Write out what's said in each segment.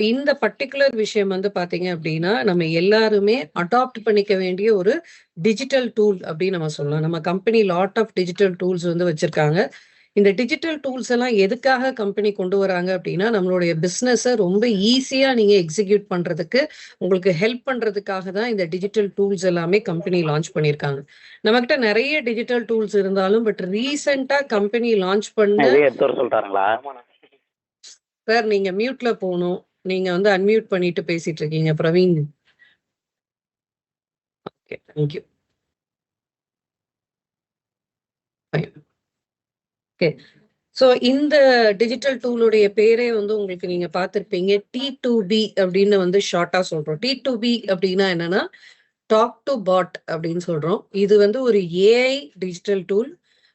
இந்த பர்ட்டிகுலர் விஷயம் வந்து பார்த்தீங்க அப்டின்னா, நம்ம எல்லாருமே அடாப்ட் பண்ணிக்க வேண்டிய ஒரு டிஜிட்டல் டூல் அப்டின்னு நம்ம சொல்லலாம். நம்ம company lot of digital tools வந்து வச்சிருக்காங்க. இந்த டிஜிட்டல் டூல்ஸ் எல்லாம் எதுக்காக கம்பெனி கொண்டு வராங்க அப்டின்னா, நம்மளுடைய பிசினஸ ரொம்ப ஈஸியா நீங்க எக்ஸிக்யூட் பண்றதுக்கு, உங்களுக்கு ஹெல்ப் பண்றதுக்காக தான் இந்த டிஜிட்டல் டூல்ஸ் எல்லாமே கம்பெனி லான்ச் பண்ணியிருக்காங்க. நம்மகிட்ட நெறைய டிஜிட்டல் டூல்ஸ் இருந்தாலும், பட் ரீசென்ட்டா கம்பெனி லான்ச் பண்ண இதே எடுத்து வர சொல்லிட்டாருங்களா? சார் நீங்க மியூட்ல போணும். நீங்க வந்து அன்மியூட் பண்ணிட்டு பேசிட்டு இருக்கீங்க Praveen. Okay. Thank you. Fine. Okay. So இந்த டிஜிட்டல் டூலுடைய பேரே வந்து உங்களுக்கு நீங்க பார்த்திருப்பீங்க. டி2பி அப்படின்னு வந்து ஷார்ட்டா சொல்றோம். டி2பி அப்படின்னா என்னன்னா, டாக் டூ பாட் அப்படின்னு சொல்றோம். இது வந்து ஒரு ஏஐ டிஜிட்டல் டூல்.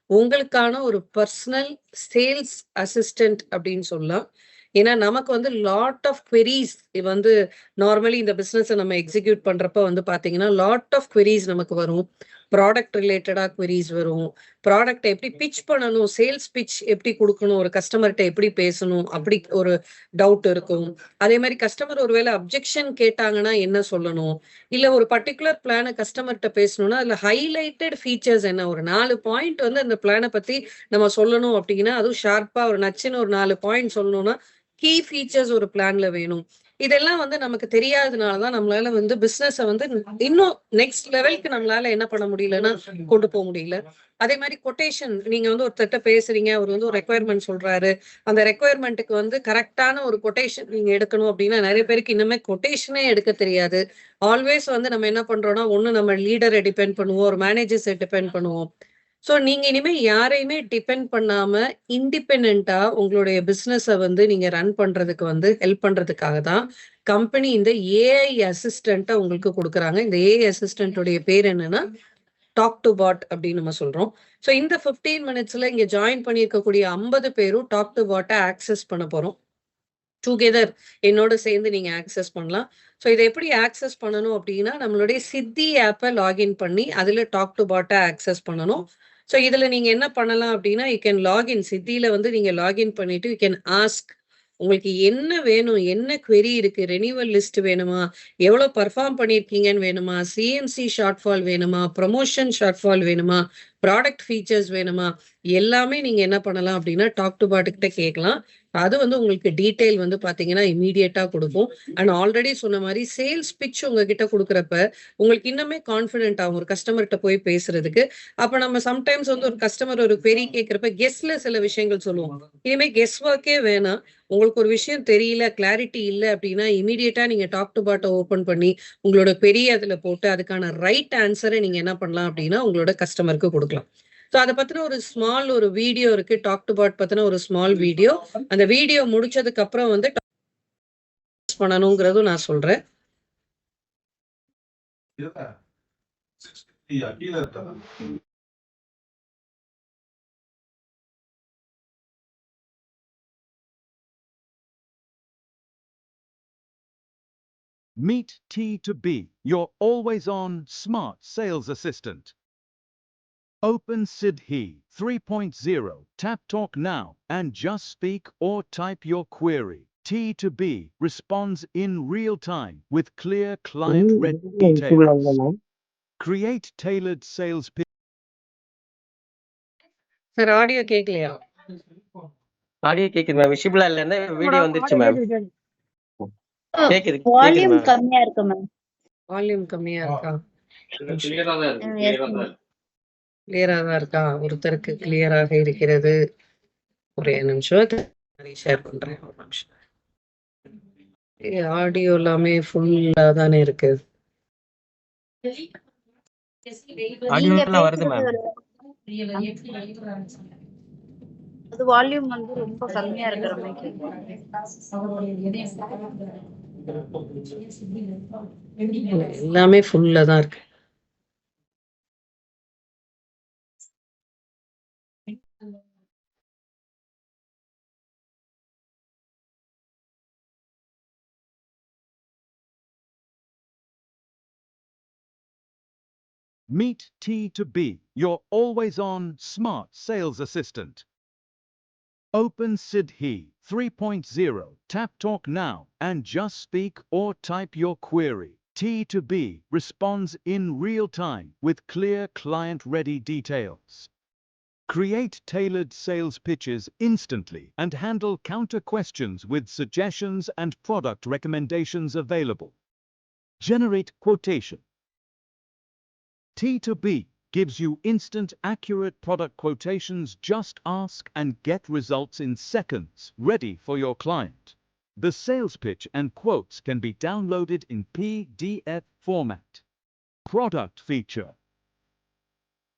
உங்களுக்கான ஒரு பர்சனல் சேல்ஸ் அசிஸ்டன்ட் அப்படின்னு சொல்லலாம். ஏன்னா நமக்கு வந்து லாட் ஆஃப் queries வந்து நார்மலி இந்த பிசினஸ நம்ம எக்ஸிக்யூட் பண்றப்ப வந்து பார்த்தீங்கன்னா, லாட் ஆஃப் queries நமக்கு வரும். ப்ராடக்ட் ரிலேட்டடா queries வரும். ப்ராடக்ட்ட எப்படி பிட்ச் பண்ணணும், சேல்ஸ் பிட்ச் எப்படி குடுக்கணும், ஒரு கஸ்டமர்ட்ட எப்படி பேசணும், அப்படி ஒரு டவுட் இருக்கும். அதே மாரி கஸ்டமர் ஒரு வேள அப்ஜெக்ஷன் கேட்டாங்கன்னா என்ன சொல்லணும்? இல்ல ஒரு பர்ட்டிகுலர் பிளான கஸ்டமர்ட்ட பேசணும்னா, அதுல ஹைலைட்டட் ஃபீச்சர்ஸ் என்ன? ஒரு 4 பாயிண்ட் வந்து அந்த பிளான பத்தி நம்ம சொல்லணும் அப்டின்னா, அதுவும் ஷார்ப்பா ஒரு நச்சுன்னு ஒரு 4 பாயிண்ட் சொல்லணும்னா, கீ ஃபீச்சர்ஸ் ஒரு பிளான்ல வேணும். இதெல்லாம் வந்து நமக்கு தெரியாதனால தான் நம்மளால வந்து பிசினஸ வந்து இன்னும் நெக்ஸ்ட் லெவல்க்கு நம்மளால என்ன பண்ண முடியலன்னா, கொண்டு போ முடியல. அதே மாரி கொட்டேஷன் நீங்க வந்து ஒருத்தர்ட்ட பேசுறீங்க. அவரு வந்து ஒரு ரெக்வயர்மென்ட் சொல்றாரு. அந்த ரெக்வயர்மென்ட்க்கு வந்து கரெக்ட்டான ஒரு கொட்டேஷன் நீங்க எடுக்கணும் அப்டின்னா, நெறைய பேருக்கு இன்னுமே கொட்டேஷனே எடுக்க தெரியாது. ஆல்வேஸ் வந்து நம்ம என்ன பண்றோம்னா, ஒண்ணு நம்ம லீடர டிபெண்ட் பண்ணுவோம். ஒரு மேனேஜர்ஸ டிபெண்ட் பண்ணுவோம். ஸோ நீங்க இனிமே யாரையுமே டிபெண்ட் பண்ணாம, இண்டிபெண்டன்ட்டா உங்களுடைய பிசினஸ வந்து நீங்க ரன் பண்றதுக்கு வந்து ஹெல்ப் பண்றதுக்காக தான், கம்பெனி இந்த ஏஐ அசிஸ்டன்ட்ட உங்களுக்கு குடுக்குறாங்க. இந்த ஏஐ அசிஸ்டன்ட் உடைய பேர் என்னன்னா, டாக் டூ பாட் அப்படின்னு நம்ம சொல்றோம். ஸோ இந்த 15 மினிட்ஸ்ல இங்க ஜாயின் பண்ணியிருக்கக்கூடிய 50 பேரும் டாக் டூ பாட்ட ஆக்சஸ் பண்ண போறோம். டுகெதர் என்னோட சேர்ந்து நீங்க ஆக்சஸ் பண்ணலாம். ஸோ இத எப்படி ஆக்சஸ் பண்ணணும் அப்டின்னா, நம்மளுடைய சித்தி ஆப்ப லாகின் பண்ணி, அதுல டாக் டூ பாட்ட ஆக்சஸ் பண்ணணும். ஸோ இதுல நீங்க என்ன பண்ணலாம் அப்டின்னா, யூ கேன் லாகின் சித்தில வந்து நீங்க லாகின் பண்ணிட்டு, யூ கேன் ஆஸ்க் உங்களுக்கு என்ன வேணும்? என்ன query இருக்கு? ரெனிவல் லிஸ்ட் வேணுமா? எவ்வளோ பெர்ஃபார்ம் பண்ணியிருக்கீங்கன்னு வேணுமா? சிஎம்சி ஷார்ட் ஃபால் வேணுமா? ப்ரமோஷன் ஷார்ட் ஃபால் வேணுமா? ப்ராடக்ட் ஃபீச்சர்ஸ் வேணுமா? எல்லாமே நீங்க என்ன பண்ணலாம் அப்டின்னா, டாக் டூ பாட் கிட்ட கேட்கலாம். அது வந்து உங்களுக்கு டீட்டெயில் வந்து பார்த்தீங்கன்னா, இம்மீடியட்டா குடுக்கும். அண்ட் ஆல்ரெடி சொன்ன மாரி சேல்ஸ் பிட்ச் உங்ககிட்ட குடுக்குறப்ப, உங்களுக்கு இன்னுமே கான்ஃபிடென்ட் ஆகும். ஒரு கஸ்டமர்ட்ட போய் பேசுறதுக்கு. அப்ப நம்ம சம்டைம்ஸ் வந்து ஒரு கஸ்டமர் ஒரு query கேட்கிறப்ப கெஸ்ல சில விஷயங்கள் சொல்லுவோம். இனிமே கெஸ் ஒர்க்கே வேணாம். உங்களுக்கு ஒரு விஷயம் தெரியல, கிளாரிட்டி இல்ல அப்டின்னா, இம்மீடியட்டா நீங்க டாக் டூ பாட்ட ஓப்பன் பண்ணி, உங்களோட query அதுல போட்டு, அதுக்கான ரைட் ஆன்ஸர நீங்க என்ன பண்ணலாம் அப்டின்னா, உங்களோட கஸ்டமருக்கு குடுக்கலாம். ஸோ அத பத்தின ஒரு ஸ்மால் ஒரு வீடியோ இருக்கு. டாக் டூ பாட் பத்தின ஒரு ஸ்மால் வீடியோ. அந்த வீடியோ முடிச்சதுக்கு அப்புறம் வந்து பண்ணணுங்கிறதும் நான் சொல்றேன். Meet T2B, your always-on smart sales assistant. Open Sidhi 3.0, tap talk now and just speak or type your query. T2B responds in real time with clear client-ready details. Create tailored sales pitch. Sir audio கேட்கலையா? Audio கேக்குது ma'am. விசிபிளா இல்லன்னா video வந்துருச்சு ma'am. கேக்குது volume ma'am. கம்மியா இருக்கு ma'am. Volume கம்மியா இருக்கா? கிளியரா தான் இருக்கு. கிளியரா தான் இருக்கா? ஒருத்தருக்கு கிளியராக இருக்கிறது. ஒரே நிமிஷம் ஷேர் பண்றேன். ஒரு நிமிஷம். ஆடியோ எல்லாமே ஃபுல்லா தானே இருக்கு. ஆடியோலாம் வருது மேம். அது வால்யூம் வந்து ரொம்ப கம்மியா இருக்கிற மாதிரி. எல்லாமே ஃபுல்லா தான் இருக்கு. Meet T2B, your always-on smart sales assistant. Open SIDHI 3.0. Tap Talk now and just speak or type your query. T2B responds in real time with clear client-ready details. Create tailored sales pitches instantly and handle counter questions with suggestions and product recommendations available. Generate quotation. T2B gives you instant, accurate product quotations. Just ask and get results in seconds, ready for your client. The sales pitch and quotes can be downloaded in PDF format. Product feature.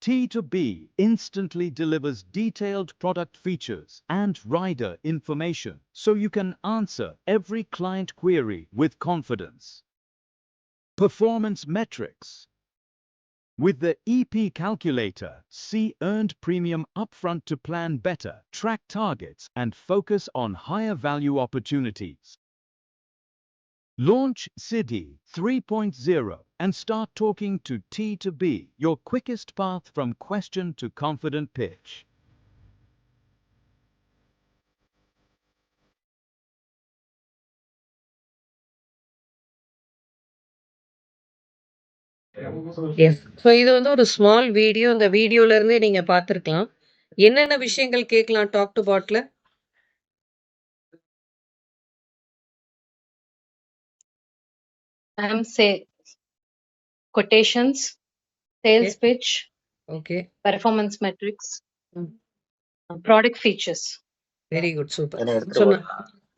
T2B instantly delivers detailed product features and rider information so you can answer every client query with confidence. Performance metrics. With the EP calculator, see earned premium upfront to plan better, track targets, and focus on higher value opportunities. Launch SIDHI 3.0 and start talking to T2B, your quickest path from question to confident pitch. Yes. So இது வந்து ஒரு small video. இந்த வீடியோல இருந்தே நீங்க பார்த்துருக்கலாம். என்னென்ன விஷயங்கள் கேட்கலாம் டாக் டு பாட்ல? say quotations, sales Okay. pitch, okay. performance metrics, ம். product features. Very good. Super. என்ன ஸோ எடுத்துருவோம்.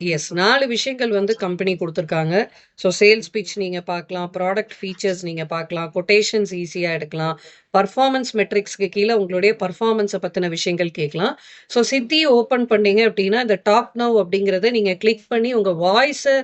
எஸ் 4 விஷயங்கள் வந்து கம்பெனி குடுத்துருக்காங்க. ஸோ சேல்ஸ் பிட்ச் நீங்க பார்க்கலாம், ப்ராடக்ட் ஃபீச்சர்ஸ் நீங்க பார்க்கலாம், கொட்டேஷன்ஸ் ஈஸியா எடுக்கலாம், பர்ஃபார்மன்ஸ் மெட்ரிக்ஸ்க்கு கீழ உங்களுடைய பர்ஃபார்மன்ஸ பத்தின விஷயங்கள் கேட்கலாம். ஸோ சித்தி ஓப்பன் பண்ணீங்க அப்படின்னா, இந்த டாக் நவ் அப்படிங்கிறத நீங்க கிளிக் பண்ணி உங்க வாய்ஸ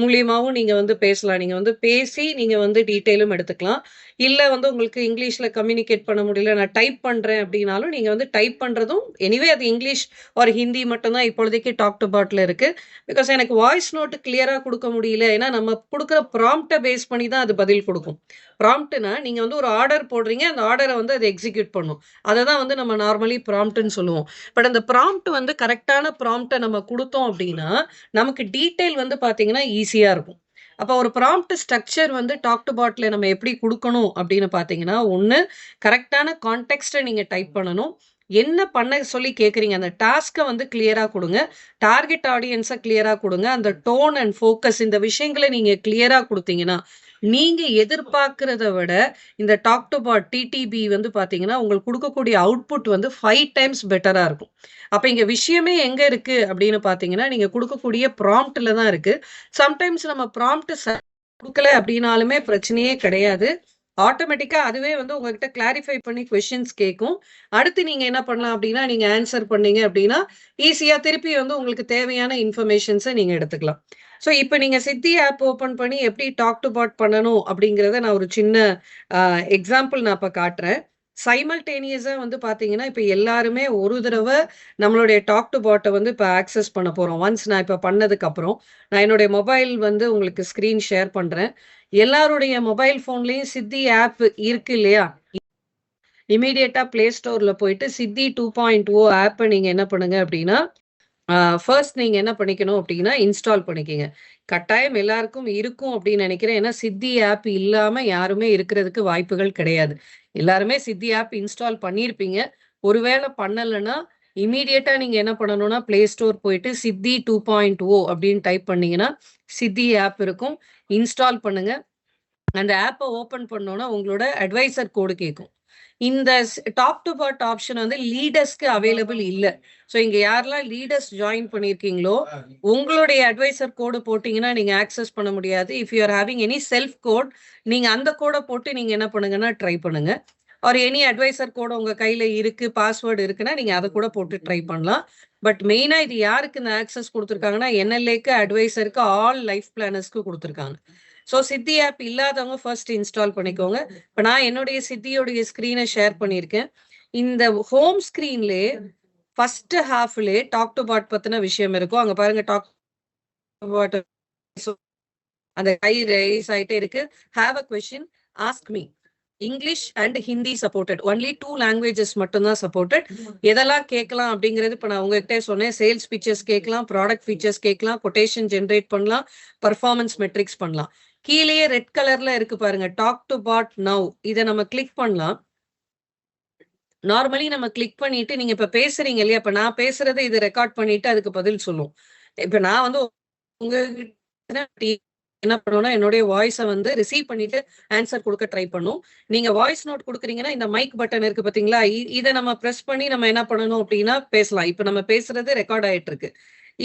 மூலியமாவும் நீங்க வந்து பேசலாம். நீங்க வந்து பேசி நீங்க வந்து டீட்டெயிலும் எடுத்துக்கலாம். இல்ல வந்து உங்களுக்கு இங்கிலீஷ்ல கம்யூனிகேட் பண்ண முடியல, நான் டைப் பண்றேன் அப்படின்னாலும், நீங்க வந்து டைப் பண்றதும் எனிவே அது இங்கிலீஷ் ஆர் ஹிந்தி மட்டும் தான் இப்பொழுதைக்கு டாக் டு பாட்ல இருக்கு. பிகாஸ் எனக்கு வாய்ஸ் நோட் கிளியரா குடுக்க முடியல. ஏன்னா நம்ம குடுக்குற ப்ராம்ப்ட்ட பேஸ் பண்ணி தான் அது பதில் குடுக்கும். ப்ராம்ப்ட்னா நீங்க வந்து ஒரு ஆர்டர் போடுறீங்க. அந்த ஆர்டர வந்து அது எக்ஸிக்யூட் பண்ணும். அத தான் வந்து நம்ம நார்மலி ப்ராம்ப்ட்ன்னு சொல்லுவோம். பட் அந்த ப்ராம்ப்ட் வந்து கரெக்ட்டான ப்ராம்ப்ட்ட நம்ம குடுத்தோம் அப்படின்னா, நமக்கு டீட்டெயில் வந்து பார்த்தீங்கன்னா ஈஸியா இருக்கும். அப்ப ஒரு ப்ராம்ப்ட் ஸ்ட்ரக்சர் வந்து டாக் டு பாட்ல நம்ம எப்படி குடுக்கணும் அப்படின்னு பார்த்தீங்கன்னா, 1 கரெக்ட்டான கான்டெக்ஸ்ட்ட நீங்க டைப் பண்ணணும். என்ன பண்ண சொல்லி கேட்குறீங்க, அந்த டாஸ்க்க வந்து கிளியரா குடுங்க. டார்கெட் ஆடியன்ஸ கிளியரா குடுங்க. அந்த டோன் அண்ட் ஃபோக்கஸ் இந்த விஷயங்கள நீங்க கிளியரா குடுத்தீங்கன்னா, நீங்க எதிர்பார்க்கிறத விட இந்த டாக் டு பாட் டிடிபி வந்து பார்த்தீங்கன்னா, உங்களுக்கு குடுக்கக்கூடிய அவுட்புட் வந்து 5 டைம்ஸ் பெட்டரா இருக்கும். அப்ப இங்க விஷயமே எங்க இருக்கு அப்படின்னு பார்த்தீங்கன்னா, நீங்க குடுக்கக்கூடிய ப்ராம்ப்ட்ல தான் இருக்கு. சம்டைம்ஸ் நம்ம ப்ராம்ப்ட் குடுக்கல அப்படின்னாலுமே பிரச்சனையே கிடையாது. ஆட்டோமேட்டிக்கா அதுவே வந்து உங்ககிட்ட கிளாரிஃபை பண்ணி கொஸ்டின்ஸ் கேட்கும். அடுத்து நீங்க என்ன பண்ணலாம் அப்படின்னா, நீங்க ஆன்சர் பண்ணீங்க அப்படின்னா, ஈஸியா திருப்பி வந்து உங்களுக்கு தேவையான இன்ஃபர்மேஷன்ஸ நீங்க எடுத்துக்கலாம். ஸோ இப்ப நீங்க சித்தி ஆப் ஓப்பன் பண்ணி எப்படி டாக் டு பாட் பண்ணணும் அப்படிங்கிறத நான் ஒரு சின்ன எக்ஸாம்பிள் நான் இப்ப காட்டுறேன். சைமல்டேனியஸா வந்து பார்த்தீங்கன்னா, இப்ப எல்லாருமே ஒரு தடவ நம்மளுடைய டாக் டு பாட்ட வந்து இப்ப ஆக்சஸ் பண்ண போறோம். ஒன்ஸ் நான் இப்ப பண்ணதுக்கப்புறம், நான் என்னுடைய மொபைல் வந்து உங்களுக்கு ஸ்க்ரீன் ஷேர் பண்றேன். எல்லாருடைய மொபைல் ஃபோன்லயும் சித்தி ஆப் இருக்கு இல்லையா? இமிடியேட்டா Play Storeல போயிட்டு சித்தி 2.0 ஆப்ப நீங்க என்ன பண்ணுங்க அப்படின்னா, ஃபர்ஸ்ட் நீங்க என்ன பண்ணிக்கணும் அப்படின்னா, இன்ஸ்டால் பண்ணிக்கங்க. கட்டாயம் எல்லாருக்கும் இருக்கும் அப்படின்னு நினைக்கிறேன். ஏன்னா சித்தி ஆப் இல்லாம யாருமே இருக்கிறதுக்கு வாய்ப்புகள் கிடையாது. எல்லாருமே சித்தி ஆப் இன்ஸ்டால் பண்ணியிருப்பீங்க. ஒருவேளை பண்ணலன்னா, இமிடியேட்டா நீங்க என்ன பண்ணணும்னா, Play Store போயிட்டு சித்தி 2.0 அப்படின்னு டைப் பண்ணீங்கன்னா, சித்தி ஆப் இருக்கும். இன்ஸ்டால் பண்ணுங்க. அந்த ஆப்ப ஓப்பன் பண்ணோம்னா, உங்களோட அட்வைசர் கோடு கேட்கும். இந்த டாக் டு பாட் ஆப்ஷன் வந்து லீடர்ஸ்க்கு அவைலபிள் இல்ல. ஸோ இங்க யாரெல்லாம் லீடர்ஸ் ஜாயின் பண்ணியிருக்கீங்களோ, உங்களுடைய அட்வைசர் கோடு போட்டீங்கன்னா, நீங்க ஆக்சஸ் பண்ண முடியாது. If you are having any self code, நீங்க அந்த கோட போட்டு நீங்க என்ன பண்ணுங்கன்னா, ட்ரை பண்ணுங்க. ஆர் எனி அட்வைசர் கோடு உங்க கையில இருக்கு, பாஸ்வேர்ட் இருக்குன்னா, நீங்க அத கூட போட்டு ட்ரை பண்ணலாம். பட் மெயினா இது யாருக்கு இந்த ஆக்சஸ் குடுத்துருக்காங்கன்னா, என்எல்ஏக்கு, அட்வைசருக்கு, ஆல் லைஃப் பிளானர்ஸ்க்கு குடுத்துருக்காங்க. ஸோ சித்தி ஆப் இல்லாதவங்க ஃபர்ஸ்ட் இன்ஸ்டால் பண்ணிக்கோங்க. இப்ப நான் என்னுடைய சித்தியோடைய ஸ்க்ரீன ஷேர் பண்ணியிருக்கேன். இந்த ஹோம் ஸ்க்ரீன்லயே ஃபர்ஸ்ட் ஹாஃப்லயே டாக் டு பாட் பத்தின விஷயம் இருக்கும். அங்க பாருங்க டாக் டு பாட் அந்த கை ரைஸ் ஆயிட்டே இருக்கு. Have a question, ask me. English and Hindi supported. Only 2 languages மட்டும்தான் சப்போர்ட்டட். எதெல்லாம் கேட்கலாம் அப்படிங்கிறது இப்போ நான் உங்ககிட்ட சொன்னேன். சேல்ஸ் ஃபீச்சர்ஸ் கேட்கலாம், ப்ராடக்ட் ஃபீச்சர்ஸ் கேட்கலாம், கொட்டேஷன் ஜென்ரேட் பண்ணலாம், பர்ஃபார்மன்ஸ் மெட்ரிக்ஸ் பண்ணலாம். கீழேயே ரெட் கலர்ல இருக்கு பாருங்க, டாக் டு பாட் நவ். இதை நம்ம கிளிக் பண்ணலாம். நார்மலி நம்ம கிளிக் பண்ணிட்டு நீங்க இப்ப பேசுறீங்க இல்லையா, இப்ப நான் பேசுறதை இது ரெக்கார்ட் பண்ணிட்டு அதுக்கு பதில் சொல்லும். இப்ப நான் வந்து உங்ககிட்ட என்ன பண்ணுவோம்னா என்னுடைய வாய்ஸை வந்து ரிசீவ் பண்ணிட்டு ஆன்சர் கொடுக்க ட்ரை பண்ணும். நீங்க வாய்ஸ் நோட் கொடுக்குறீங்கன்னா இந்த மைக் பட்டன் இருக்கு பாத்தீங்களா, இதை நம்ம ப்ரெஸ் பண்ணி நம்ம என்ன பண்ணணும் அப்படின்னா பேசலாம். இப்ப நம்ம பேசுறது ரெக்கார்ட் ஆயிட்டு இருக்கு.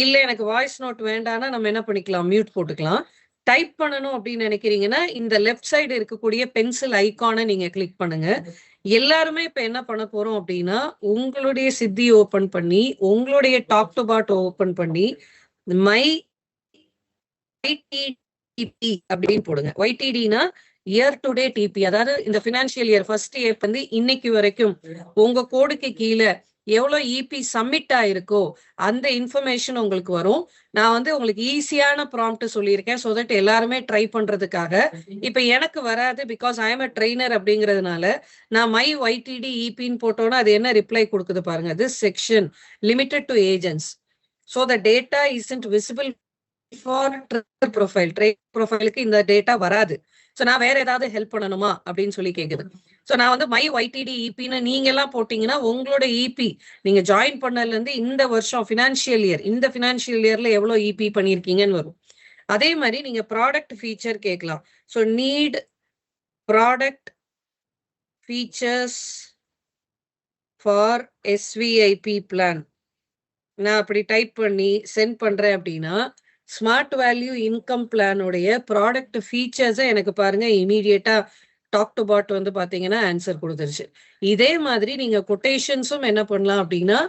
இல்ல எனக்கு வாய்ஸ் நோட் வேண்டாம்னா நம்ம என்ன பண்ணிக்கலாம், மியூட் போட்டுக்கலாம். டைப் பண்ணணும் அப்படின்னு நினைக்கிறீங்கன்னா இந்த லெஃப்ட் சைடு இருக்கக்கூடிய பென்சில் ஐகானை நீங்க கிளிக் பண்ணுங்க. எல்லாருமே இப்ப என்ன பண்ண போறோம் அப்படின்னா உங்களுடைய சித்தி ஓபன் பண்ணி உங்களுடைய டாக் டு பாட் ஓபன் பண்ணி மை YTD அப்படின்னு போடுங்க. YTDனா இயர் டு டே டிபி, அதாவது இந்த பினான்சியல் இயர் ஃபர்ஸ்ட் இயர் வந்து இன்னைக்கு வரைக்கும் உங்க கோடுக்கு கீழே எவ்வளவு இபி சப்மிட் ஆயிருக்கோ அந்த இன்ஃபர்மேஷன் உங்களுக்கு வரும். நான் வந்து உங்களுக்கு ஈஸியான ப்ராம்ப்ட் சொல்லியிருக்கேன் ஸோ தட் எல்லாருமே ட்ரை பண்றதுக்காக. இப்ப எனக்கு வராது because I am a trainer அப்படிங்கிறதுனால நான் மை YTD இபின்னு போட்டோன்னா அது என்ன ரிப்ளை கொடுக்குது பாருங்க, this section limited to agents so the data isn't visible for trader profile. Trade ப்ரொஃபைலுக்கு இந்த டேட்டா வராது. ஸோ நான் வேற ஏதாவது ஹெல்ப் பண்ணணுமா அப்படின்னு சொல்லி கேக்குது. ஸோ நான் வந்து மை YTD இபின்னு நீங்க எல்லாம் போட்டீங்கன்னா உங்களோட இபி நீங்க ஜாயின் பண்ணதுல இருந்து இந்த வருஷம் பினான்சியல் இயர், இந்த பினான்சியல் இயர்ல எவ்வளவு இபி பண்ணிருக்கீங்கன்னு வரும். அதே மாதிரி நீங்க ப்ராடக்ட் ஃபீச்சர் கேட்கலாம். So need product features for SVIP plan. நான் அப்படி டைப் பண்ணி சென்ட் பண்றேன் அப்படின்னா ஸ்மார்ட் வேல்யூ இன்கம் பிளானுடைய ப்ராடக்ட் ஃபீச்சர்ஸை எனக்கு பாருங்க இமீடியட்டா டாக் டு பாட் வந்து பாத்தீங்கன்னா ஆன்சர் கொடுத்துருச்சு. இதே மாதிரி நீங்க கொட்டேஷன்ஸும் என்ன பண்ணலாம் அப்படின்னா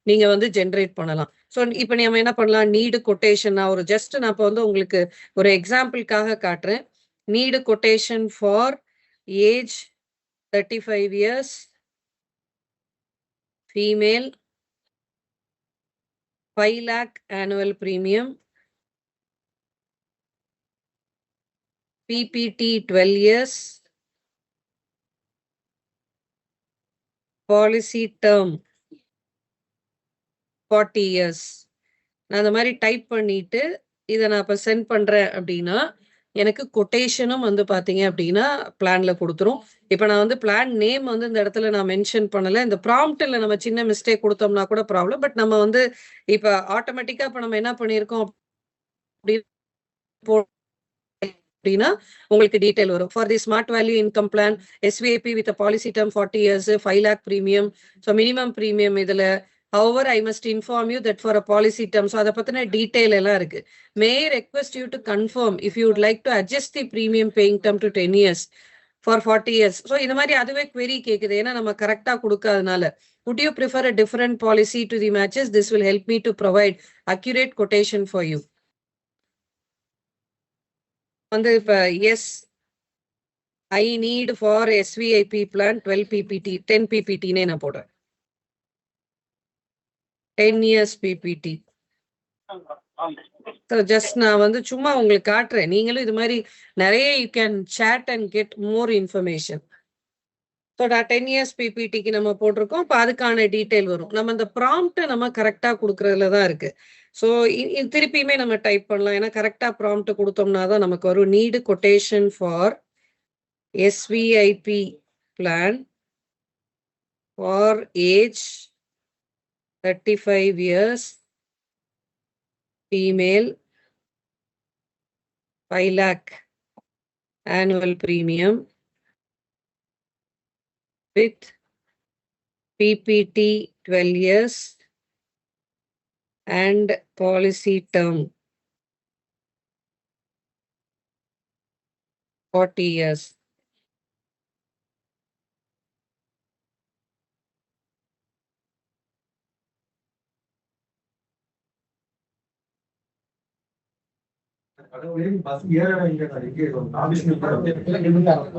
நீங்க வந்து ஜென்ரேட் பண்ணலாம். ஸோ இப்போ நம்ம என்ன பண்ணலாம், நீடு கொட்டேஷன் நான் ஒரு ஜஸ்ட் நான் இப்போ வந்து உங்களுக்கு ஒரு எக்ஸாம்பிளுக்காக காட்டுறேன். Need quotation for age 35 years female 5 lakh annual premium PPT 12 years policy term 40 years. நான் அந்த மாதிரி டைப் பண்ணிட்டு இதை நான் இப்போ சென்ட் பண்றேன் அப்படின்னா எனக்கு கொட்டேஷனும் வந்து பாத்தீங்க அப்படின்னா பிளான்ல கொடுத்துரும். இப்போ நான் வந்து பிளான் நேம் வந்து இந்த இடத்துல நான் மென்ஷன் பண்ணல. இந்த ப்ராம்ப்ட்ல நம்ம சின்ன மிஸ்டேக் கொடுத்தோம்னா கூட ப்ராப்ளம். பட் நம்ம வந்து இப்போ ஆட்டோமேட்டிக்கா இப்போ நம்ம என்ன பண்ணியிருக்கோம் அப்படின்னா உங்களுக்கு டீடைல் வரும். For the smart value income plan SVIP with policy term 40 years 5 lakh premium. So minimum premium இதுல however I must inform you that for a policy term. So அதை பத்தின டீடைல் எல்லாம் இருக்கு. May I request you to confirm if you would like to adjust the premium paying term to 10 years for 40 years. So இந்த மாதிரி அதுவே query கேக்குது, ஏன்னா நம்ம கரெக்டா கொடுக்காதனால. Would you prefer a different policy to the matches? This will help me to provide accurate quotation for you. வந்து இப்ப yes I need for SVIP plan 12 PPT 10 PPTனே நான் போடுறேன். 10 years PPT. ஸோ ஜஸ்ட் நான் வந்து சும்மா உங்களுக்கு காட்டுறேன். நீங்களும் இது மாதிரி நிறைய you can chat and get more information. So நான் 10 years PPTக்கு நம்ம போட்டிருக்கோம். இப்போ அதுக்கான டீட்டெயில் வரும். நம்ம இந்த ப்ராம்ப்ட் நம்ம கரெக்டா கொடுக்கறதுல தான் இருக்கு. ஸோ திருப்பியுமே நம்ம டைப் பண்ணலாம், ஏன்னா கரெக்டா ப்ராம்ப்ட் கொடுத்தோம்னா தான் நமக்கு வரும். Need quotation for SVIP plan for age 35 years female 5 lakh annual premium with PPT 12 years and policy term 40 years.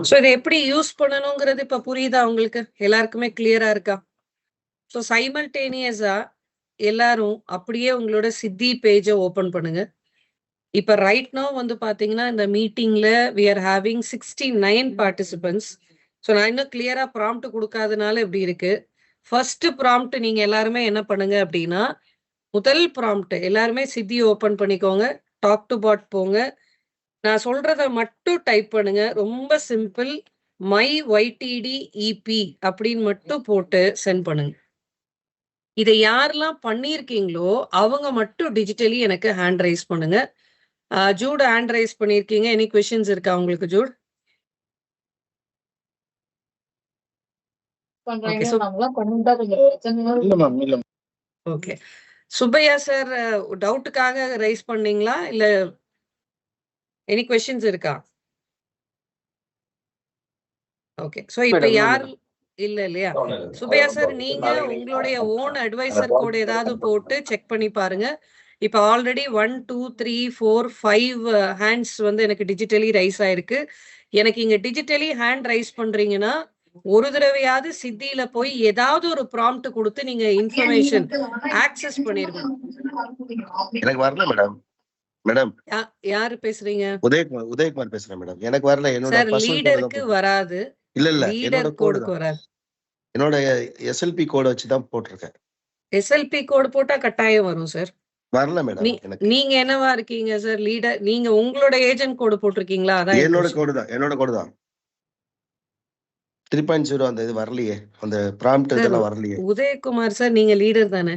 So இதை எப்படி யூஸ் பண்ணணுங்கிறது இப்ப புரியுதா உங்களுக்கு? எல்லாருக்குமே கிளியரா இருக்கா? ஸோ சைமல்டேனியஸா எல்லாரும் அப்படியே உங்களோட சித்தி பேஜை ஓபன் பண்ணுங்க. இப்ப ரைட் நவ் வந்து பாத்தீங்கன்னா இந்த மீட்டிங்ல we are having 69 participants. So நான் இன்னும் கிளியரா ப்ராம்ப்ட் கொடுக்காதனால இப்படி இருக்கு. ஃபர்ஸ்ட் ப்ராம்ப்ட் நீங்க எல்லாருமே என்ன பண்ணுங்க அப்படின்னா, முதல் ப்ராம்ப்ட் எல்லாருமே சித்தி ஓபன் பண்ணிக்கோங்க. டாக் டு பாட் போங்க. நான் சொல்றத மட்டும் டைப் பண்ணுங்க. ரொம்ப சிம்பிள். மை ஒய்டிடி இபி அப்படின்னு மட்டும் போட்டு சென்ட் பண்ணுங்க. இதை யாரெல்லாம் பண்ணியிருக்கீங்களோ அவங்க மட்டும் டிஜிட்டலி எனக்கு ஹேண்ட் ரைஸ் பண்ணுங்க. ஜூட் ஹேண்ட் ரைஸ் பண்ணியிருக்கீங்க. எனி கொஸ்டின்ஸ் இருக்கா உங்களுக்கு Jude? Okay okay. Subbaiah sir டவுட்டுக்காக ரைஸ் பண்ணீங்களா இல்ல எனி கொஸ்டின்ஸ் இருக்கா? ஓகே. சோ இப்ப யார் இல்ல இல்லையா? சுப்பையா சார் நீங்க உங்களுடைய ஓன் அட்வைசர் கோட் ஏதாவது போட்டு செக் பண்ணி பாருங்க. இப்ப ஆல்ரெடி 1 2 3 4 5 ஹேண்ட்ஸ் வந்து எனக்கு டிஜிட்டலி ரைஸ் ஆயிருக்கு. எனக்கு இங்க டிஜிட்டலி ஹேண்ட் ரைஸ் பண்றீங்கன்னா ஒரு தடவையாவது சித்தியில போய் ஏதாவது ஒரு ப்ராம்ப்ட் கொடுத்து நீங்க இன்ஃபர்மேஷன் ஆக்சஸ் பண்ணிருக்கணும். எனக்கு வரல மேடம். மேடம் யாரு பேசுறீங்க? உதயகுமார் பேசுறேன் மேடம். எனக்கு வரல. என்னோட சார் லீடருக்கு வராது. இல்ல இல்ல என்னோட லீடர் கோடுக்கு வராது. என்னோட எஸ்எல்பி கோட் வச்சு தான் போட்டிருக்கேன். எஸ்எல்பி கோட் போட்டா கட்டாயம் வரும் சார். வரல மேடம். எனக்கு நீங்க என்னவா இருக்கீங்க சார்? லீடர் நீங்க உங்களோட ஏஜென்ட் கோட் போட்டிருக்கீங்களா? அதான் என்னோட கோடு தான் 3.0 அந்த இது வரலையே. அந்த ப்ராம்ப்ட் இதெல்லாம் வரலையே. உதயகுமார் சார் நீங்க லீடர் தானே?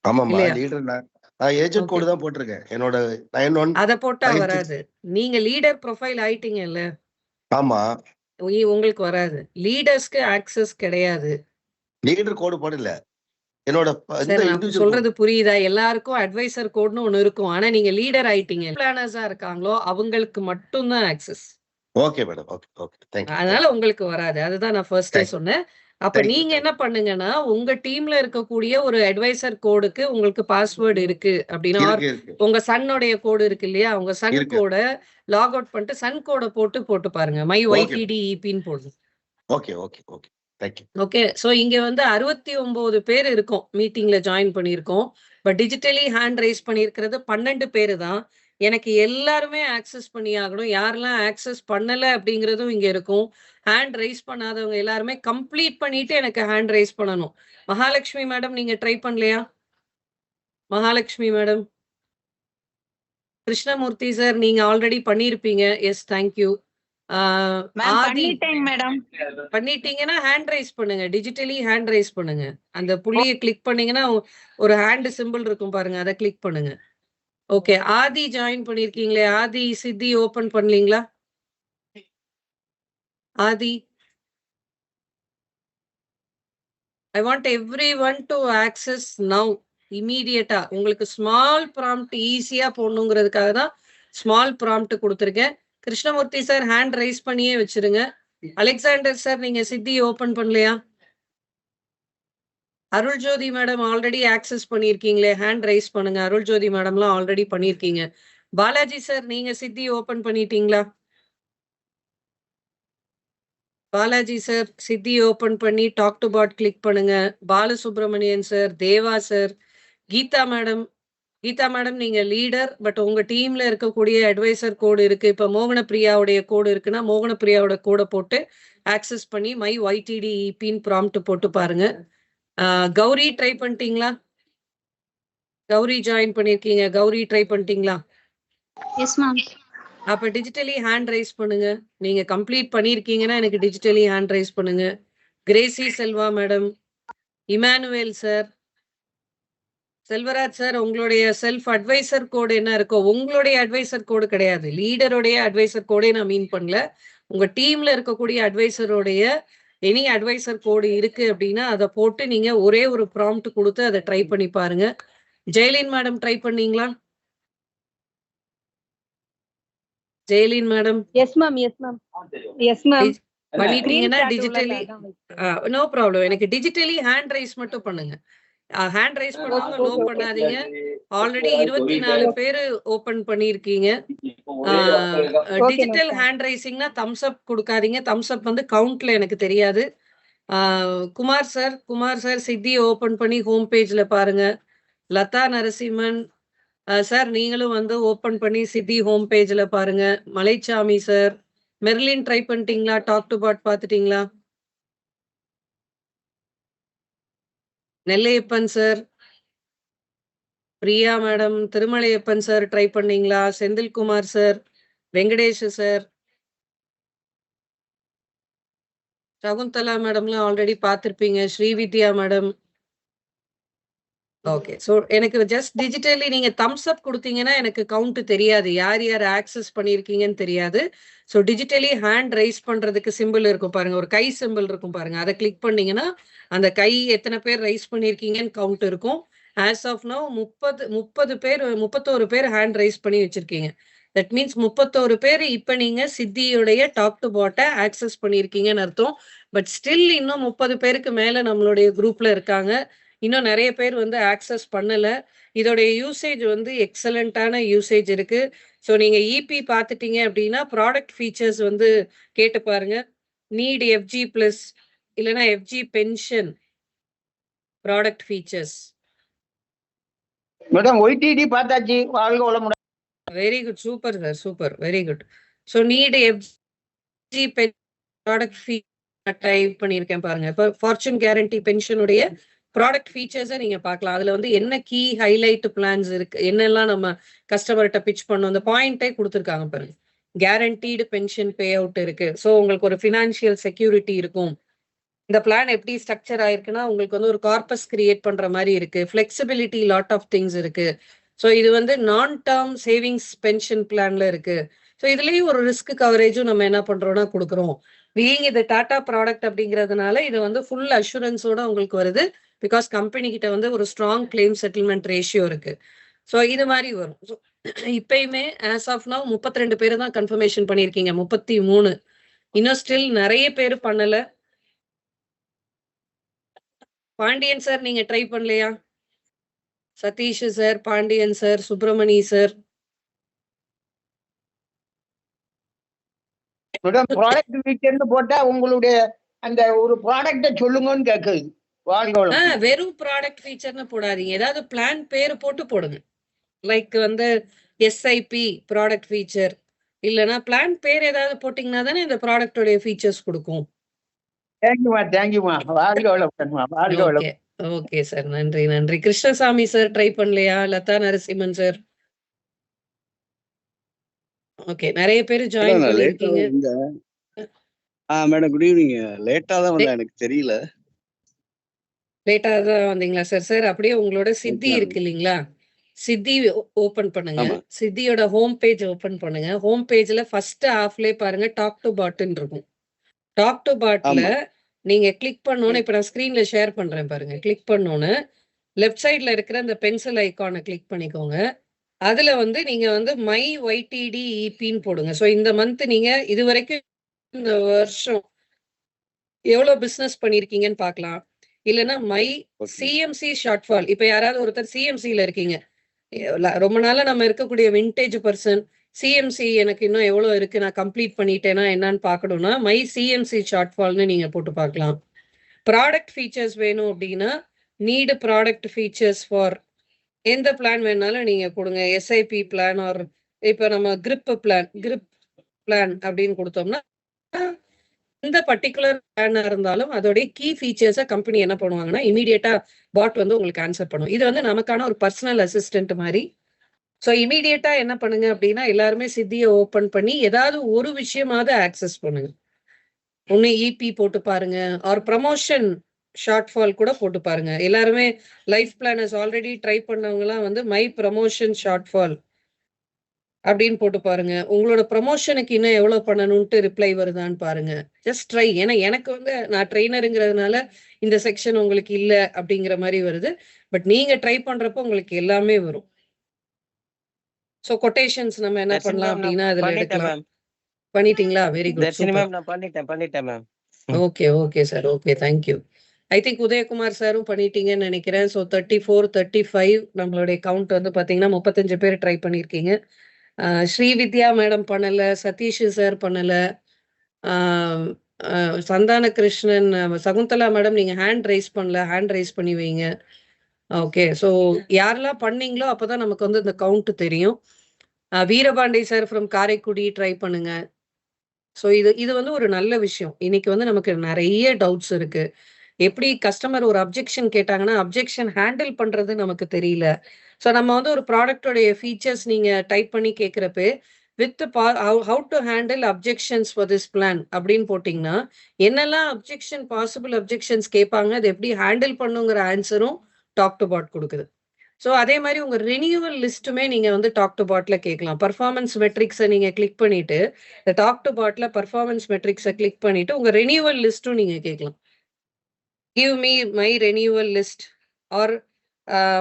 ஆமாமா லீடர். நான் ஏஜென்ட் கோட் தான் போட்டிருக்கேன். என்னோட 91 அத போட்டா வராது. நீங்க லீடர் ப்ரொஃபைல் ஆயிட்டீங்கல்ல? ஆமா. உங்களுக்கு வராது. லீடர்ஸ்க்கு ஆக்சஸ் கிடையாது. லீடர் கோட் போடல. என்னோட சொல்றது புரியுதா? எல்லாருக்கும் அட்வைசர் கோட்னு ஒண்ணு இருக்கும். ஆனா நீங்க லீடர் ஆயிட்டீங்க. பிளானர்ஸா இருக்காங்களோ அவங்களுக்கு மட்டும் தான் access. Okay madam. Okay okay. Thank you. அதனால உங்களுக்கு வராது. அதுதான் நான் ஃபர்ஸ்டே சொன்னேன். அப்ப நீங்க என்ன பண்ணுங்கன்னா உங்க டீம்ல இருக்கக்கூடிய ஒரு அட்வைசர் கோடுக்கு உங்களுக்கு பாஸ்வேர்டு இருக்கு அப்படின்னா உங்க சன்னோடைய கோடு இருக்கு இல்லையா? உங்க சன் கோட லாக் அவுட் பண்ணிட்டு சன் கோட போட்டு பாருங்க. மை ஒய்டிடி இபின்னு போடுங்க. Okay okay okay. Thank you. Okay. So இங்க வந்து 69 பேர் இருக்கோம். மீட்டிங்ல ஜாயின் பண்ணியிருக்கோம். பட் டிஜிட்டலி ஹேண்ட் ரைஸ் பண்ணியிருக்கிறது 12 பேரு தான். எனக்கு எல்லாருமே ஆக்சஸ் பண்ணி ஆகணும். யாரெல்லாம் ஆக்சஸ் பண்ணல அப்படிங்கிறதும் இங்க இருக்கும். ஹேண்ட் ரைஸ் பண்ணாதவங்க எல்லாருமே கம்ப்ளீட் பண்ணிட்டு எனக்கு ஹேண்ட் ரைஸ் பண்ணணும். மகாலட்சுமி மேடம் நீங்க ட்ரை பண்ணலையா? மகாலட்சுமி மேடம். கிருஷ்ணமூர்த்தி சார் நீங்க ஆல்ரெடி பண்ணிருப்பீங்க. Yes thank you. பண்ணிட்டீங்கன்னா ஹேண்ட் ரைஸ் பண்ணுங்க. டிஜிட்டலி ஹேண்ட் ரைஸ் பண்ணுங்க. அந்த புள்ளியை கிளிக் பண்ணீங்கன்னா ஒரு ஹேண்ட் சிம்பிள் இருக்கும் பாருங்க. அதை கிளிக் பண்ணுங்க. ஓகே. ஆதி ஜாயின் பண்ணிருக்கீங்களே. ஆதி சித்தி ஓபன் பண்ணலீங்களா? Adhi I want everyone to access now இமீடியட்டா. உங்களுக்கு ஸ்மால் ப்ராம்ப்ட் ஈஸியா போடணுங்கிறதுக்காக தான் ஸ்மால் ப்ராம்ப்ட் கொடுத்துருக்கேன். கிருஷ்ணமூர்த்தி சார் ஹேண்ட் ரைஸ் பண்ணியே வச்சிருங்க. அலெக்சாண்டர் சார் நீங்க சித்தி ஓபன் பண்ணலையா? Arul Jothi madam already access பண்ணிருக்கீங்களே. ஹேண்ட் ரைஸ் பண்ணுங்க. அருள் ஜோதி மேடம்லாம் ஆல்ரெடி பண்ணிருக்கீங்க. பாலாஜி சார் நீங்க சித்தி ஓபன் பண்ணிட்டீங்களா? பாலாஜி சார் சித்தி ஓபன் பண்ணி டாக் டு பாட் கிளிக் பண்ணுங்க. Balasubramanian sir, Deva sir, Geetha madam. Geetha madam நீங்க லீடர். பட் உங்க டீம்ல இருக்கக்கூடிய அட்வைசர் கோடு இருக்கு. இப்ப மோகன பிரியாவுடைய கோடு இருக்குன்னா மோகன பிரியாவோட கோடை போட்டு ஆக்சஸ் பண்ணி மை ஒய்டிடி இபின்னு ப்ராம்ப்ட் போட்டு பாருங்க. கௌரி ட்ரை பண்ணிட்டீங்களா? கௌரி ஜாயின் பண்ணிருக்கீங்க. கௌரி ட்ரை பண்ணிட்டீங்களா? Yes ma'am. அப்ப டிஜிட்டலி ஹேண்ட் ரைஸ் பண்ணுங்க. நீங்க கம்ப்ளீட் பண்ணிருக்கீங்கன்னா எனக்கு டிஜிட்டலி ஹேண்ட் ரைஸ் பண்ணுங்க. Crazy Selva madam, Emmanuel sir, Selvaraj sir உங்களுடைய செல்ஃப் அட்வைசர் கோடு என்ன இருக்கோ உங்களுடைய அட்வைசர் கோடு கிடையாது. லீடருடைய அட்வைசர் கோடே நான் மீன் பண்ணல. உங்க டீம்ல இருக்கக்கூடிய அட்வைசருடைய எனி அட்வைசர் கோடு இருக்கு அப்படின்னா அதை போட்டு நீங்க ஒரே ஒரு ப்ராம்ப்ட் கொடுத்து அதை ட்ரை பண்ணி பாருங்க. ஜெயலின் மேடம் ட்ரை பண்ணீங்களா? Jeyalin madam. Yes ma'am. Yes ma'am. Yes ma'am. பண்ணிட்டீங்கன்னா டிஜிட்டலி நோ ப்ராப்ளம். எனக்கு டிஜிட்டலி ஹேண்ட் ரைஸ் மட்டும் பண்ணுங்க. ஹேண்ட் ரைஸ் பண்ணுவாங்க. நோ பண்ணாதீங்க. ஆல்ரெடி 24 பேரு ஓபன் பண்ணிருக்கீங்க. டிஜிட்டல் ஹேண்ட் ரைசிங்னா தம்ஸ் அப் கொடுக்காதீங்க. தம்ஸ் அப் வந்து கவுண்ட்ல எனக்கு தெரியாது. குமார் சார் சித்தி ஓபன் பண்ணி ஹோம் பேஜ்ல பாருங்க. லதா நரசிம்மன் சார் நீங்களும் வந்து ஓபன் பண்ணி சித்தி ஹோம் பேஜ்ல பாருங்க. மலைச்சாமி சார், மெர்லின் ட்ரை பண்ணிட்டீங்களா? டாக் டு பாட் பார்த்துட்டீங்களா? Nellaiappan sir, Priya madam, Thirumalaiappan sir try பண்ணீங்களா? செந்தில்குமார் சார், வெங்கடேஷ் சார், சகுந்தலா மேடம்லாம் ஆல்ரெடி பார்த்துருப்பீங்க. ஸ்ரீவித்யா மேடம். ஓகே. ஸோ எனக்கு ஜஸ்ட் டிஜிட்டலி நீங்க தம்ஸ் அப் குடுத்தீங்கன்னா எனக்கு கவுண்ட் தெரியாது. யார் யார் ஆக்சஸ் பண்ணியிருக்கீங்கன்னு தெரியாது. ஸோ டிஜிட்டலி ஹேண்ட் ரைஸ் பண்றதுக்கு சிம்பிள் இருக்கும் பாருங்க. ஒரு கை சிம்பிள் இருக்கும் பாருங்க. அத கிளிக் பண்ணீங்கன்னா, அந்த கை எத்தனை பேர் ரைஸ் பண்ணியிருக்கீங்கன்னு கவுண்ட் இருக்கும். ஆஸ் ஆஃப் நவ் 30 பேர் 31 பேர் ஹேண்ட் ரைஸ் பண்ணி வச்சிருக்கீங்க. தட் மீன்ஸ் 31 பேர் இப்ப நீங்க சித்தியுடைய டாக் டு பாட்ட ஆக்சஸ் பண்ணியிருக்கீங்கன்னு அர்த்தம். பட் ஸ்டில் இன்னும் 30 பேருக்கு மேல நம்மளுடைய குரூப்ல இருக்காங்க. இன்னும் நிறைய பேர் வந்து ஆக்சஸ் பண்ணல. இதோடைய யூசேஜ் வந்து எக்ஸலண்டான யூசேஜ் இருக்கு. ஸோ நீங்க இபி பார்த்துட்டீங்க அப்படின்னா ப்ராடக்ட் ஃபீச்சர்ஸ் வந்து கேட்டு பாருங்க. நீட் எஃப்ஜி பிளஸ் இல்லைன்னா FG pension product features. Madam ஒய்டிடி பார்த்தாச்சு. வாழ்க வளமுடன். Very good, super sir, super, very good. So need FG product feature type பண்ணியிருக்கேன் பாருங்க. இப்போ ஃபார்ச்சூன் கேரண்டி பென்ஷனுடைய ப்ராடக்ட் ஃபீச்சர்ஸை நீங்க பார்க்கலாம். அதுல வந்து என்ன கீ ஹைலைட் பிளான்ஸ் இருக்கு, என்னெல்லாம் நம்ம கஸ்டமர்கிட்ட பிச் பண்ணோம், அந்த பாயிண்டே கொடுத்துருக்காங்க பாருங்க. கேரண்டீடு பென்ஷன் பே அவுட் இருக்கு. ஸோ உங்களுக்கு ஒரு ஃபினான்ஷியல் செக்யூரிட்டி இருக்கும். இந்த பிளான் எப்படி ஸ்ட்ரக்சர் ஆயிருக்குன்னா உங்களுக்கு வந்து ஒரு கார்பஸ் கிரியேட் பண்ற மாதிரி இருக்கு. ஃபிளெக்சிபிலிட்டி லாட் ஆஃப் திங்ஸ் இருக்கு. ஸோ இது வந்து நான் டேர்ம் சேவிங்ஸ் பென்ஷன் பிளான்ல இருக்கு. ஸோ இதுலயும் ஒரு ரிஸ்க் கவரேஜும் நம்ம என்ன பண்றோம்னா கொடுக்குறோம். பீயிங் இது டாடா ப்ராடக்ட் அப்படிங்கிறதுனால இது வந்து ஃபுல் அஷூரன்ஸோட உங்களுக்கு வருது. பிகாஸ் கம்பெனி கிட்ட வந்து ஒரு ஸ்ட்ராங் கிளைம் செட்டில்மெண்ட் ரேஷியோ இருக்கு. ஸோ இது மாதிரி வரும். ஸோ இப்பயுமே ஆஸ் ஆஃப் நவ் 32 பேர் தான் கன்ஃபர்மேஷன் பண்ணியிருக்கீங்க. 33 இன்னும் ஸ்டில் நிறைய பேர் பண்ணல. பாண்டியன் சார் நீங்க ட்ரை பண்ணலையா? Sathish sir, Pandian sir, Subramani sir. Madam product ஃபீச்சர்னு போட்டா உங்களுடைய அந்த ஒரு ப்ராடக்ட சொல்லுங்கன்னு கேக்குது. வாழ்க வளமுடன். வெறும் ப்ராடக்ட் ஃபீச்சர்னு போடாதீங்க. ஏதாவது பிளான் பேரு போட்டு போடுங்க. லைக் வந்து எஸ்ஐபி ப்ராடக்ட் ஃபீச்சர் இல்லைன்னா பிளான் பேர் ஏதாவது போட்டீங்கன்னா தானே இந்த ப்ராடக்டோடைய ஃபீச்சர்ஸ் கொடுக்கும். தேங்க்யூமா. வாழ்க வளமுடன்மா. வாழ்க ஓகே, வளமுடன். ஓகே சார், நன்றி நன்றி. கிருஷ்ணசாமி சார் ட்ரை பண்ணலையா? லதா நரசிம்மன் சார். ஓகே, நிறைய பேர் ஜாயின் பண்ணிருக்கீங்க. Madam good evening. லேட்டா தான் வந்தேன், எனக்கு தெரியல. லேட்டா தான் வந்தீங்களா சார்? சார் அப்படியே உங்களோட சித்தி இருக்கு இல்லைங்களா, சித்தி ஓபன் பண்ணுங்க. ஆமா. சித்தியோட ஹோம் பேஜ் ஓபன் பண்ணுங்க. ஹோம் பேஜ்ல ஃபர்ஸ்ட் ஹாஃப்லயே பாருங்க டாக் டு பாட்னு இருக்கும். டாக் டு பாட்ல ஆமா. நீங்க கிளிக் பண்ணோன்னு, இப்ப நான் ஸ்கிரீன்ல ஷேர் பண்றேன் பாருங்க. கிளிக் பண்ணோன்னு லெஃப்ட் சைட்ல இருக்கிற அந்த பென்சில் ஐகானை கிளிக் பண்ணிக்கோங்க. அதுல வந்து நீங்க வந்து மை ஒய்டிடி இபின்னு போடுங்க. ஸோ இந்த மந்த் நீங்க இது வரைக்கும் இந்த வருஷம் எவ்வளவு பிசினஸ் பண்ணிருக்கீங்கன்னு பார்க்கலாம். இல்லைன்னா my Okay. CMC short fall. இப்ப யாராவது ஒருத்தர் சிஎம்சில இருக்கீங்க, ரொம்ப நாளா நம்ம இருக்கக்கூடிய விண்டேஜ் பர்சன், சிஎம்சி எனக்கு இன்னும் எவ்வளவு இருக்கு, நான் கம்ப்ளீட் பண்ணிட்டேன்னா என்னன்னு பார்க்கணும்னா மை சிஎம்சி ஷார்ட் ஃபால்னு நீங்க போட்டு பார்க்கலாம். ப்ராடக்ட் ஃபீச்சர்ஸ் வேணும் அப்படின்னா நீடு ப்ராடக்ட் ஃபீச்சர்ஸ் ஃபார் எந்த பிளான் வேணாலும் நீங்க கொடுங்க. எஸ்ஐபி பிளான் ஆர் இப்ப நம்ம கிரிப் பிளான் அப்படின்னு கொடுத்தோம்னா இந்த பர்டிகுலர் பிளானா இருந்தாலும் அதோடைய கீ ஃபீச்சர்ஸை கம்பெனி என்ன பண்ணுவாங்கன்னா இமீடியட்டா பாட் வந்து உங்களுக்கு ஆன்சர் பண்ணும். இது வந்து நமக்கான ஒரு பர்சனல் அசிஸ்டன்ட் மாதிரி. ஸோ இமீடியட்டா என்ன பண்ணுங்க அப்படின்னா எல்லாருமே சித்தியை ஓபன் பண்ணி ஏதாவது ஒரு விஷயமாவது ஆக்சஸ் பண்ணுங்க. ஒன்னு இபி போட்டு பாருங்க, ஆர் ப்ரமோஷன் ஷார்ட் ஃபால் கூட போட்டு பாருங்க. எல்லாருமே லைஃப் பிளானர்ஸ் ஆல்ரெடி ட்ரை பண்ணவங்க எல்லாம் வந்து மை ப்ரமோஷன் ஷார்ட் ஃபால் அப்படின்னு போட்டு பாருங்க. உங்களோட ப்ரமோஷனுக்கு இன்னும் எவ்வளவு பண்ணணும்ட்டு ரிப்ளை வருதான்னு பாருங்க. Just try. ஏன்னா எனக்கு வந்து நான் ட்ரெயினருங்கிறதுனால இந்த செக்ஷன் உங்களுக்கு இல்ல அப்படிங்கிற மாதிரி வருது. பட் நீங்க ட்ரை பண்றப்போ உங்களுக்கு எல்லாமே வரும். ஸோ கொட்டேஷன்ஸ் நம்ம என்ன தர்ஷினி பண்ணலாம் மேம் நான் அப்படின்னா அதுல பண்ணிட்டேன் எடுக்கலாம். மேம். பண்ணிட்டீங்களா? Very good, Darshini super. Ma'am நான் பண்ணிட்டேன் ma'am. Okay, okay sir, okay, thank you. I think Udayakumar சாரும் பண்ணிட்டீங்கன்னு நினைக்கிறேன். ஸோ 34, 35 நம்மளுடைய கவுண்ட் வந்து பாத்தீங்கன்னா 35 பேர் ட்ரை பண்ணியிருக்கீங்க. ஸ்ரீவித்யா மேடம் பண்ணல, சதீஷ் சார் பண்ணல, சந்தான கிருஷ்ணன், சகுந்தலா மேடம் நீங்க ஹேண்ட் ரைஸ் பண்ணல, ஹேண்ட் ரைஸ் பண்ணி வைங்க. ஓகே, ஸோ யாரெல்லாம் பண்ணீங்களோ அப்பதான் நமக்கு வந்து இந்த கவுண்ட் தெரியும். Veerapandi sir from Karaikudi try பண்ணுங்க. ஸோ இது வந்து ஒரு நல்ல விஷயம். இன்னைக்கு வந்து நமக்கு நிறைய டவுட்ஸ் இருக்கு. எப்படி கஸ்டமர் ஒரு அப்ஜெக்ஷன் கேட்டாங்கன்னா, அப்ஜெக்ஷன் ஹேண்டில் பண்றது நமக்கு தெரியல. ஸோ நம்ம வந்து ஒரு ப்ராடக்ட்டோடைய ஃபீச்சர்ஸ் நீங்க டைப் பண்ணி கேட்கிறப்ப, with how to handle objections for this plan அப்படின்னு போட்டீங்கன்னா, என்னெல்லாம் பாசிபிள் அப்ஜெக்ஷன்ஸ் கேட்பாங்க, அதை எப்படி ஹேண்டில் பண்ணுங்கிற ஆன்சரும் டாக் டு பாட் குடுக்குது. ஸோ அதே மாரி உங்க ரினியூவல் லிஸ்ட்டுமே நீங்க வந்து டாக் டு பாட்ல கேட்கலாம். பெர்ஃபார்மன்ஸ் மெட்ரிக்ஸ நீங்க கிளிக் பண்ணிட்டு, இந்த டாக் டு பாட்ல பெர்ஃபார்மன்ஸ் மெட்ரிக்ஸ கிளிக் பண்ணிட்டு, உங்க ரினியூவல் லிஸ்ட்டும் நீங்க கேட்கலாம். Give me my renewal list R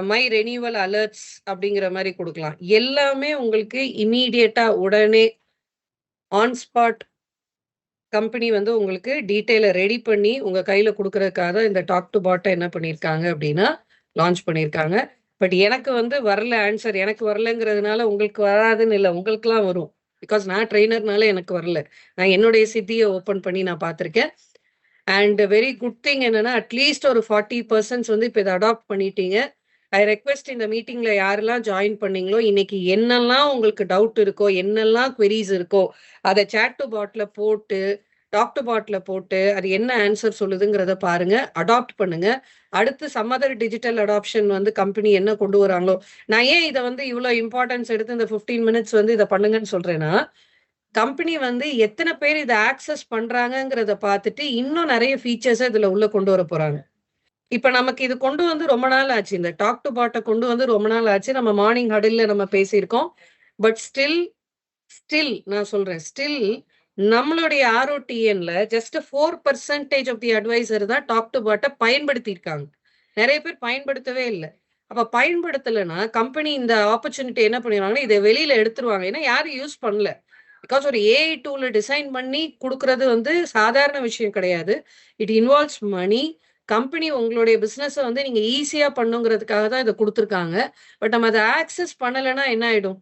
my renewal alerts அப்படிங்கிற மாரி குடுக்கலாம். எல்லாமே உங்களுக்கு இம்மீடியட்டா உடனே ஆன் ஸ்பாட் கம்பெனி வந்து உங்களுக்கு டீட்டெயில ரெடி பண்ணி உங்க கையில குடுக்கறதுக்காக தான் இந்த டாக் டு பாட்ட என்ன பண்ணியிருக்காங்க அப்படின்னா, லான்ச் பண்ணியிருக்காங்க. பட் எனக்கு வந்து வரல ஆன்சர். எனக்கு வரலங்கிறதுனால உங்களுக்கு வராதுன்னு இல்ல. உங்களுக்கெல்லாம் வரும். பிகாஸ் நான் ட்ரெய்னர்னால எனக்கு வரல. நான் என்னுடைய சித்திய ஓப்பன் பண்ணி நான் பார்த்துருக்கேன். அண்ட் வெரி குட் திங் என்னன்னா, அட்லீஸ்ட் ஒரு 40% வந்து இப்ப இத அடாப்ட் பண்ணிட்டீங்க. ஐ ரெக்வெஸ்ட் இந்த மீட்டிங்ல யாரெல்லாம் ஜாயின் பண்ணீங்களோ, இன்னைக்கு என்னெல்லாம் உங்களுக்கு டவுட் இருக்கோ, என்னெல்லாம் குவெரீஸ் இருக்கோ, அத சாட் டு பாட்ல போட்டு, டாக் டு பாட்ல போட்டு, அது என்ன ஆன்சர் சொல்லுதுங்கிறத பாருங்க. அடாப்ட் பண்ணுங்க. அடுத்து சம் அதர் டிஜிட்டல் அடாப்ஷன் வந்து கம்பெனி என்ன கொண்டு வராங்களோ, நான் ஏன் இத வந்து இவ்ளோ இம்பார்ட்டன்ஸ் எடுத்து இந்த 15 மினிட்ஸ் வந்து இத பண்ணுங்கன்னு சொல்றேன்னா, கம்பெனி வந்து எத்தன பேர் இத ஆக்சஸ் பண்றாங்கங்கிறத பார்த்துட்டு, இன்னும் நெறைய ஃபீச்சர்ஸ இதுல உள்ள கொண்டு வரப்போறாங்க. இப்ப நமக்கு இது கொண்டு வந்து ரொம்ப நாள் ஆச்சு. இந்த டாக் டு பாட்ட கொண்டு வந்து ரொம்ப நாள் ஆச்சு. நம்ம மார்னிங் ஹடில்ல நம்ம பேசியிருக்கோம். பட் ஸ்டில் நான் சொல்றேன். நம்மளுடைய ROTNல ஜஸ்ட் 4% ஆஃப் தி அட்வைசர் தான் டாக் டு பாட்ட பயன்படுத்தியிருக்காங்க. நெறைய பேர் பயன்படுத்தவே இல்ல. அப்ப பயன்படுத்தலன்னா, கம்பெனி இந்த ஆப்பர்ச்சுனிட்டி என்ன பண்ணிருவாங்கன்னா, இத வெளியில எடுத்துருவாங்க. ஏன்னா யாரும் யூஸ் பண்ணல. பிகாஸ் ஒரு ஏஐ டூல டிசைன் பண்ணி குடுக்குறது வந்து சாதாரண விஷயம் கிடையாது. It involves money. கம்பெனி உங்களுடைய பிசினஸ வந்து நீங்க ஈஸியா பண்ணுங்கிறதுக்காக தான் இத குடுத்துருக்காங்க. பட் நம்ம அத ஆக்சஸ் பண்ணலன்னா என்ன ஆயிடும்?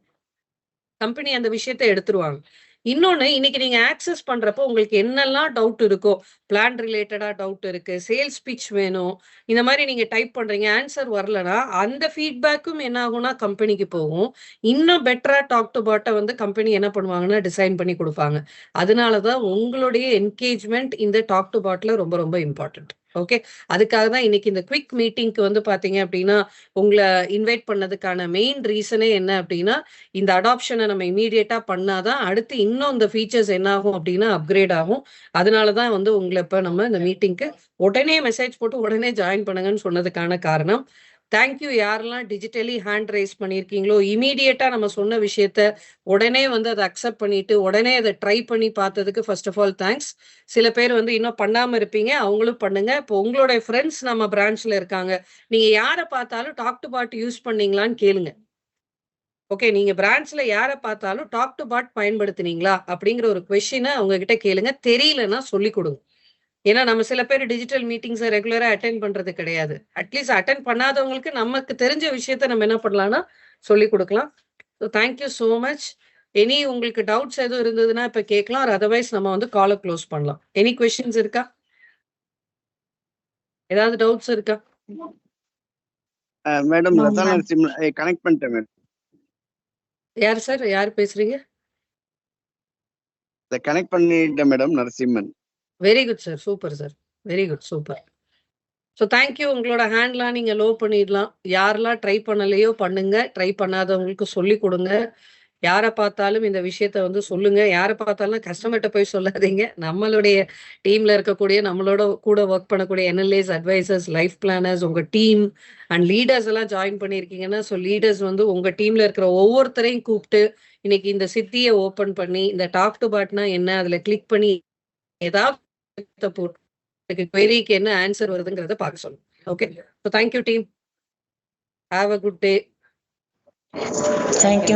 கம்பெனி அந்த விஷயத்த எடுத்துருவாங்க. இன்னொன்னு, இன்னைக்கு நீங்க ஆக்சஸ் பண்றப்போ உங்களுக்கு என்னெல்லாம் டவுட் இருக்கோ, பிளான் ரிலேட்டடா டவுட் இருக்கு, சேல்ஸ் பிட்ச் வேணும், இந்த மாரி நீங்க டைப் பண்றீங்க, ஆன்சர் வரலன்னா, அந்த ஃபீட்பேக்கும் என்ன ஆகும்னா கம்பெனிக்கு போகும். இன்னும் பெட்டரா டாக் டு பாட்ட வந்து கம்பெனி என்ன பண்ணுவாங்கன்னா, டிசைன் பண்ணி குடுப்பாங்க. அதனால தான் உங்களுடைய என்கேஜ்மென்ட் இந்த டாக் டு பாட்ல ரொம்ப ரொம்ப இம்பார்ட்டன்ட். ஓகே. அதுக்காக தான் இன்னைக்கு இந்த குவிக் மீட்டிங்க்கு வந்து பார்த்தீங்க அப்படின்னா, உங்கள இன்வைட் பண்ணதுக்கான மெயின் ரீசனே என்ன அப்படின்னா, இந்த அடாப்ஷன நம்ம இம்மீடியட்டா பண்ணா தான், அடுத்து இன்னும் இந்த ஃபீச்சர்ஸ் என்ன ஆகும் அப்படின்னா, அப்கிரேட் ஆகும். அதனால தான் வந்து உங்கள இப்ப நம்ம இந்த மீட்டிங்க்கு உடனே மெசேஜ் போட்டு உடனே ஜாயின் பண்ணுங்கன்னு சொன்னதுக்கான காரணம். தேங்க் யூ யாரெல்லாம் டிஜிட்டலி ஹேண்ட் ரைஸ் பண்ணியிருக்கீங்களோ, இம்மீடியட்டா நம்ம சொன்ன விஷயத்த உடனே வந்து அத அக்செப்ட் பண்ணிட்டு, உடனே அத ட்ரை பண்ணி பார்த்ததுக்கு ஃபர்ஸ்ட் ஆஃப் ஆல் தேங்க்ஸ். சில பேர் வந்து இன்னும் பண்ணாம இருப்பீங்க. அவங்களும் பண்ணுங்க. இப்போ உங்களுடைய ஃப்ரெண்ட்ஸ் நம்ம பிரான்ச்ல இருக்காங்க. நீங்க யார பார்த்தாலும் டாக் டு பாட் யூஸ் பண்ணீங்களான்னு கேளுங்க. ஓகே. நீங்க பிரான்ச்ல யார பார்த்தாலும் டாக் டு பாட் பயன்படுத்தினீங்களா? அப்படிங்கிற ஒரு கொஸ்டின அவங்க கிட்ட கேளுங்க. தெரியலன்னா சொல்லிக் குடுங்க. ஏன்னா நம்ம சில பேர் டிஜிட்டல் மீட்டிங்ஸ ரெகுலரா அட்டெண்ட் பண்றது கிடையாது. அட்லீஸ்ட் அட்டெண்ட் பண்ணாதவங்களுக்கு நமக்கு தெரிஞ்ச விஷயத்த நம்ம என்ன பண்ணலாம்னா சொல்லிக் குடுக்கலாம். So thank you so much. உங்களுக்கு டவுட்ஸ் எதுவும் இருந்ததுன்னா இப்ப கேட்கலாம். அதர்வைஸ் நம்ம வந்து கால க்ளோஸ் பண்ணலாம். எனி கொஸ்டின்ஸ் இருக்கா? ஏதாவது டவுட்ஸ் இருக்கா? மேடம் லதா நரசிம்மன் கனெக்ட் பண்ணிட்டேன் மேடம். யார் சார்? யார் பேசுறீங்க? கனெக்ட் பண்ணிட்டேன் madam Narasimhan. Very good sir. Super sir. Very good. Super. So thank you. உங்களோட ஹேண்ட்லாம் நீங்க லோ பண்ணிடலாம். யாரெல்லாம் ட்ரை பண்ணலையோ பண்ணுங்க. ட்ரை பண்ணாதவங்களுக்கு சொல்லிக் குடுங்க. யார பார்த்தாலும் இந்த விஷயத்த வந்து சொல்லுங்க. யார பார்த்தாலும் கஸ்டமர்ட்ட போய் சொல்லாதீங்க. நம்மளுடைய டீம்ல இருக்கக்கூடிய நம்மளோட கூட வொர்க் பண்ணக்கூடிய NLAs, அட்வைசர்ஸ், லைஃப் பிளானர்ஸ், உங்க டீம் அண்ட் லீடர்ஸ் எல்லாம் ஜாயின் பண்ணியிருக்கீங்கன்னா, ஸோ லீடர்ஸ் வந்து உங்க டீம்ல இருக்கிற ஒவ்வொருத்தரையும் கூப்பிட்டு, இன்னைக்கு இந்த சித்திய ஓப்பன் பண்ணி, இந்த டாக் டு பாட்னா என்ன? அதுல கிளிக் பண்ணி ஏதாவது போட்டு queryக்கு என்ன ஆன்சர் வருதுங்கிறத பார்க்க சொல்லுங்க. Okay. So thank you team. Have a good day. Thank you.